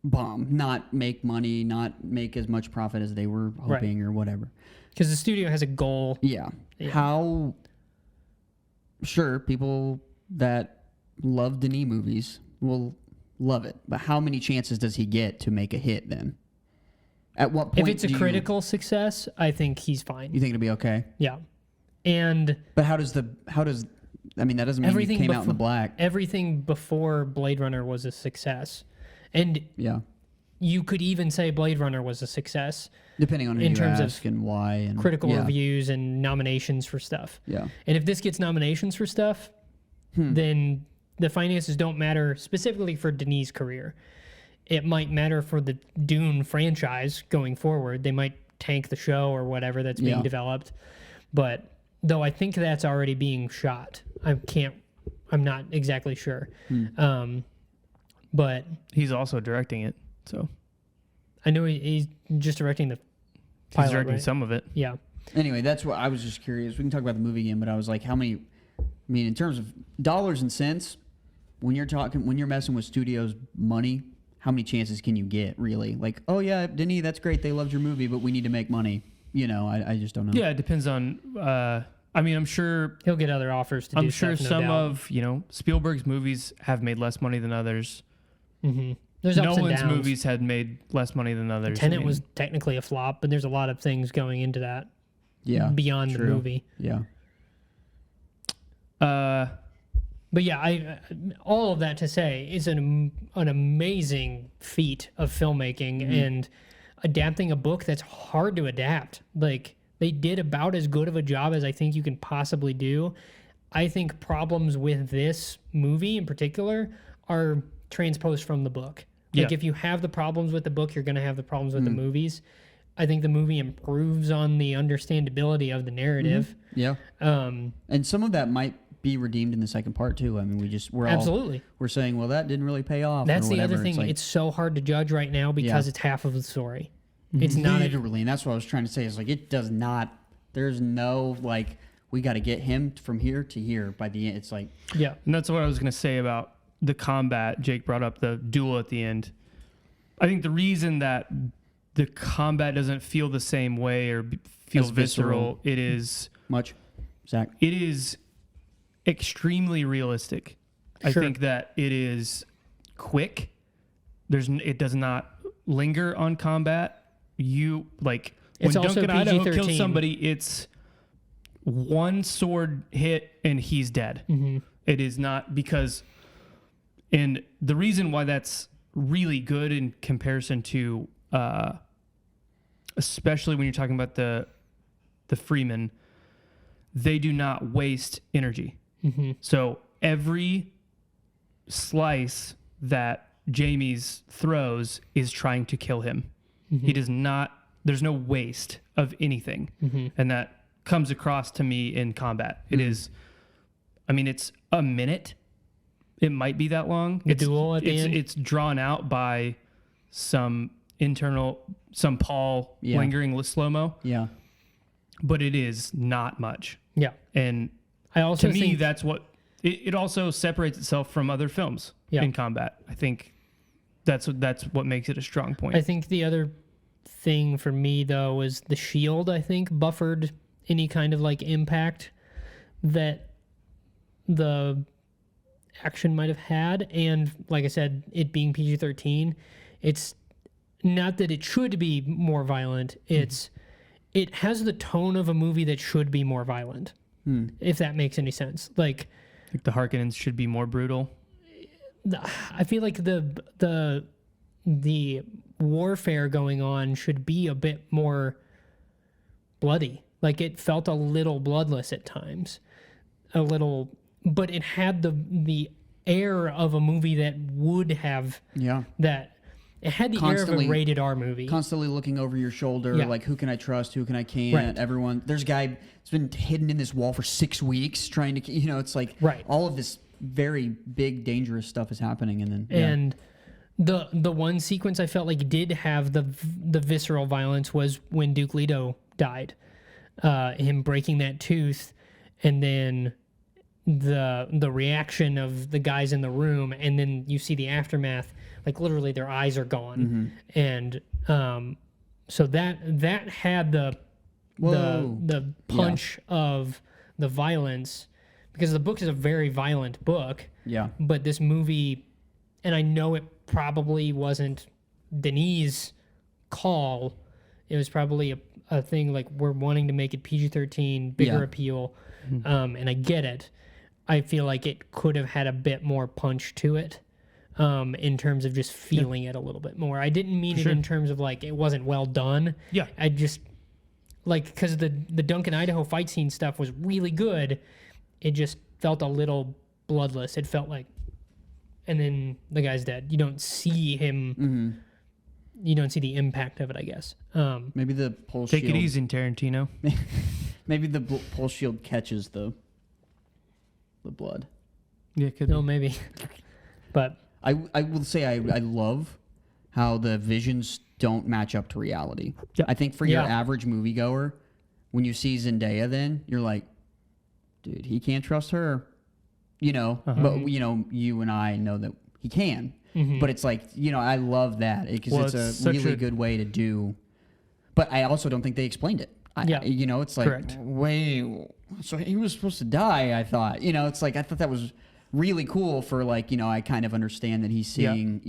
not make money, not make as much profit as they were hoping or whatever. Because the studio has a goal. Yeah. How... Sure, people that love Denis movies will love it, but how many chances does he get to make a hit then? At what point? If it's a critical success, I think he's fine. You think it'll be okay? Yeah. And... But how does... I mean, that doesn't mean it came out in the black. Everything before Blade Runner was a success. And you could even say Blade Runner was a success. Depending on who you ask and why. And critical reviews and nominations for stuff. Yeah. And if this gets nominations for stuff, then the finances don't matter specifically for Denis' career. It might matter for the Dune franchise going forward. They might tank the show or whatever that's being developed. But though I think that's already being shot. I'm not exactly sure. But he's also directing it, so I know he's just directing the pilot, he's directing some of it. Yeah. Anyway, that's what I was just curious. We can talk about the movie again, but I was like, how many? I mean, in terms of dollars and cents, when you're messing with studios' money, how many chances can you get really? Like, oh yeah, Denis, that's great. They loved your movie, but we need to make money. You know, I just don't know. Yeah, it depends on. I mean, I'm sure he'll get other offers to do stuff. I'm sure some of Spielberg's movies have made less money than others. There's ups Nolan's and downs. movies had made less money than others. Tenet was technically a flop, but there's a lot of things going into that. Yeah, beyond the movie. Yeah. But yeah, all of that to say is an amazing feat of filmmaking and adapting a book that's hard to adapt. Like, they did about as good of a job as I think you can possibly do. I think problems with this movie in particular are transposed from the book. Like, if you have the problems with the book, you're going to have the problems with the movies. I think the movie improves on the understandability of the narrative. Yeah. And some of that might be redeemed in the second part too. I mean, we're saying, well, that didn't really pay off. That's or the other whatever. thing. It's so hard to judge right now because it's half of the story. It's not literally, and that's what I was trying to say. Is like, it does not. There's no like, we got to get him from here to here by the end. It's like, and that's what I was going to say about the combat. Jake brought up the duel at the end. I think the reason that the combat doesn't feel the same way or feel visceral, it is Zach. It is extremely realistic. I think that it is quick. It does not linger on combat. When Duncan Idaho kills somebody, it's one sword hit and he's dead. It is not because, and the reason why that's really good in comparison to, especially when you're talking about the Freeman, they do not waste energy. So every slice that Jamie's throws is trying to kill him. He does not, there's no waste of anything. And that comes across to me in combat. It is, I mean, it's a minute. It might be that long. The duel at the end? It's drawn out by some Paul lingering slow-mo. Yeah. But it is not much. Yeah. And I also to me, think that's what it also separates itself from other films in combat. I think that's what makes it a strong point. I think the other thing for me though was the shield. I think buffered any kind of like impact that the action might have had, and like I said, it being PG-13, it's not that it should be more violent. It has the tone of a movie that should be more violent. If that makes any sense. Like the Harkonnens should be more brutal. I feel like the warfare going on should be a bit more bloody. Like it felt a little bloodless at times, but it had the air of a movie that would have that. It had the air of a rated R movie. Constantly looking over your shoulder, like who can I trust, who can I can't. Right. Everyone, there's a guy that's been hidden in this wall for 6 weeks trying to, it's like all of this very big, dangerous stuff is happening, and then and the one sequence I felt like did have the visceral violence was when Duke Leto died, him breaking that tooth, and then the reaction of the guys in the room, and then you see the aftermath. Like literally, their eyes are gone, and so that had the punch of the violence, because the book is a very violent book. Yeah. But this movie, and I know it probably wasn't Denis' call. It was probably a thing like we're wanting to make it PG-13, bigger appeal, and I get it. I feel like it could have had a bit more punch to it. In terms of just feeling it a little bit more. I didn't mean it in terms of like it wasn't well done. Yeah. I just like because the Duncan, Idaho fight scene stuff was really good. It just felt a little bloodless. It felt like, and then the guy's dead. You don't see him. You don't see the impact of it, I guess. Maybe the pulse Take shield. it easy, Tarantino. Maybe the pulse shield catches the blood. Yeah, could No, maybe. But I will say I love how the visions don't match up to reality. Yeah. I think for your average moviegoer, when you see Zendaya, then you're like, dude, he can't trust her. But you and I know that he can. But it's like, I love that because it's a really good way to do. But I also don't think they explained it. It's like, Correct. wait, so he was supposed to die, I thought. It's like, I thought that was really cool for like, I kind of understand that he's seeing,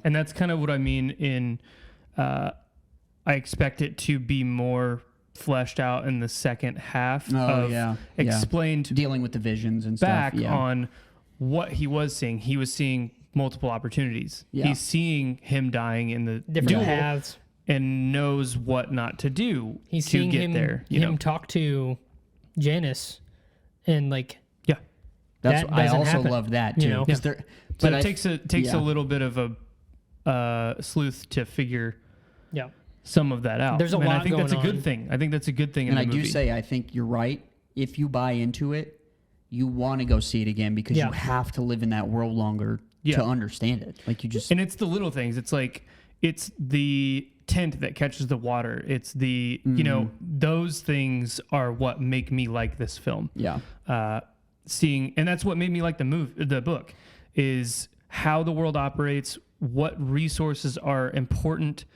And that's kind of what I mean in, I expect it to be more fleshed out in the second half explained dealing with the visions and back stuff. on what he was seeing. He was seeing multiple opportunities. He's seeing him dying in the different duel paths. and knows what not to do He's to seeing get him, there. him talk to Janice, and like That's that I doesn't also happen, love that too. Yeah. So But it takes a little bit of a sleuth to figure some of that out. There's a and lot I think going that's a good on. thing. I think that's a good thing. And in I the movie. do say, I think you're right. If you buy into it, you want to go see it again because you have to live in that world longer to understand it. Like you just and it's the little things. It's like it's the tent that catches the water. It's the those things are what make me like this film. Seeing, and that's what made me like the book, is how the world operates, what resources are important,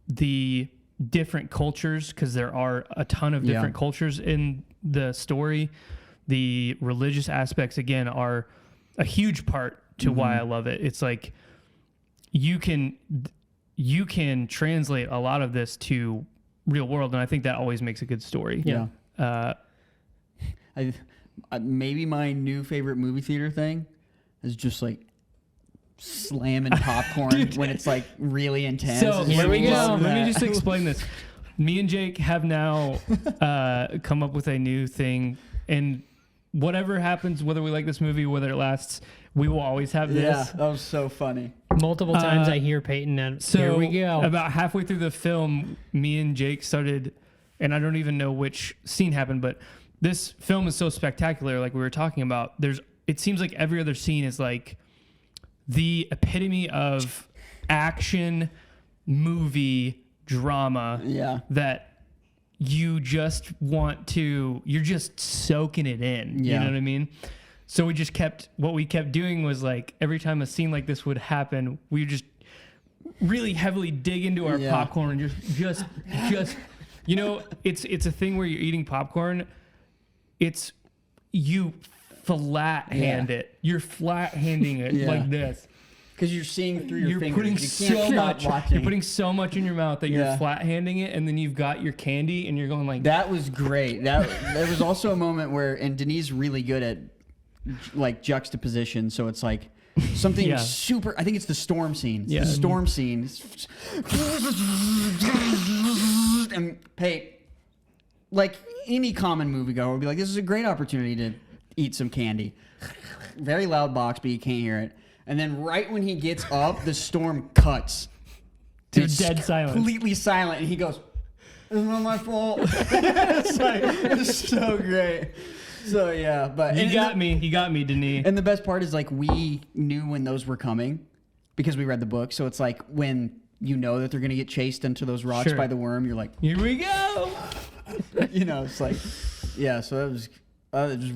the different cultures, because there are a ton of different cultures in the story. The religious aspects, again, are a huge part to why I love it. It's like you can translate a lot of this to real world, and I think that always makes a good story. Maybe my new favorite movie theater thing is just like slamming popcorn when it's like really intense. So Here we go. Let me just explain this. Me and Jake have now come up with a new thing, and whatever happens, whether we like this movie, whether it lasts, we will always have this. Yeah, that was so funny. multiple times I hear Peyton and So here we go. About halfway through the film, me and Jake started, and I don't even know which scene happened, but this film is so spectacular, like we were talking about. It seems like every other scene is like the epitome of action movie drama Yeah. that you just you're just soaking it in. Yeah. You know what I mean? So what we kept doing was like every time a scene like this would happen, we would just really heavily dig into our popcorn and just you know, it's a thing where you're eating popcorn. It's you flat hand it. You're flat handing it like this. Because you're seeing through your You're fingers. putting You so can't stop much. watching. You're putting so much in your mouth that you're flat handing it, and then you've got your candy, and you're going like. That was great. There was also a moment where, and Denis really good at like juxtaposition. So it's like something super. I think it's the storm scene. Yeah. The storm scene. And hey, like any common moviegoer would be like, this is a great opportunity to eat some candy. Very loud box, but you can't hear it. And then right when he gets up, the storm cuts. To It's dead silence. Completely silent. And he goes, it's not my fault. It's so great. So, yeah. But You got me, Denis. And the best part is, like, we knew when those were coming because we read the book. So it's like when you know that they're going to get chased into those rocks by the worm, you're like, here we go. you know, it's like, yeah. So it was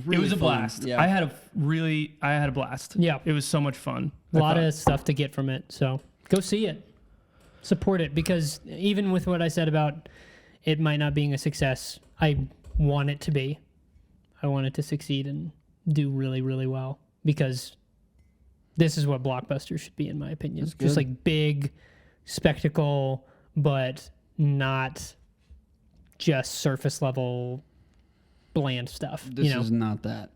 really It was a fun. blast. Yeah. I had a blast. Yeah. It was so much fun. A lot of stuff to get from it. So go see it. Support it, because even with what I said about it might not being a success, I want it to be. I want it to succeed and do really, really well, because this is what blockbusters should be, in my opinion. Just like big spectacle, but not just surface level bland stuff. This is not that.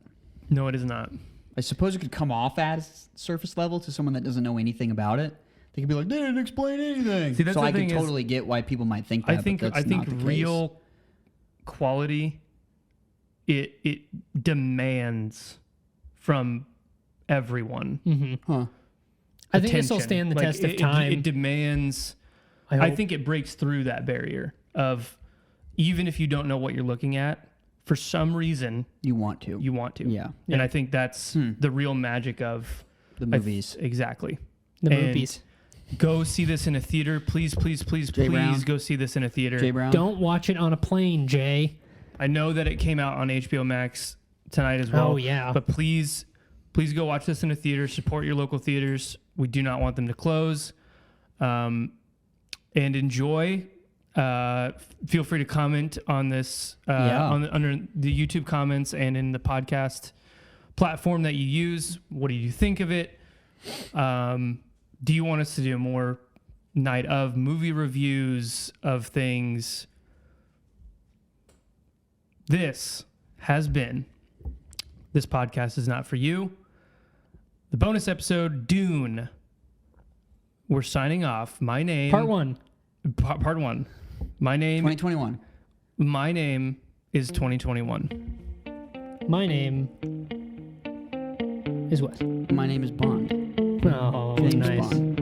No, it is not. I suppose it could come off as surface level to someone that doesn't know anything about it. They could be like, they didn't explain anything. See, that's so the I can thing is- totally get why people might think that. I think but that's not the case. real quality it demands from everyone. Huh. I think this will attention. stand the Like, test of it time. demands. I I hope. think it breaks through that barrier of even if you don't know what you're looking at, for some reason You want to. you want to. Yeah. And I think that's the real magic of The movies. Exactly. The And movies. Go see this in a theater. Please, please, please, Jay Brown. please go see this in a theater. Jay Brown. Don't watch it on a plane, Jay. I know that it came out on HBO Max tonight as well. Oh, yeah. But please go watch this in a theater. Support your local theaters. We do not want them to close. And enjoy. Feel free to comment on this under the YouTube comments and in the podcast platform that you use. What do you think of it? Do you want us to do more night of movie reviews of things? This podcast is not for you. The bonus episode, Dune. We're signing off. My name. Part one. Part one. My name. 2021. My name is 2021. My name is what? My name is Bond. Oh, James nice. Bond.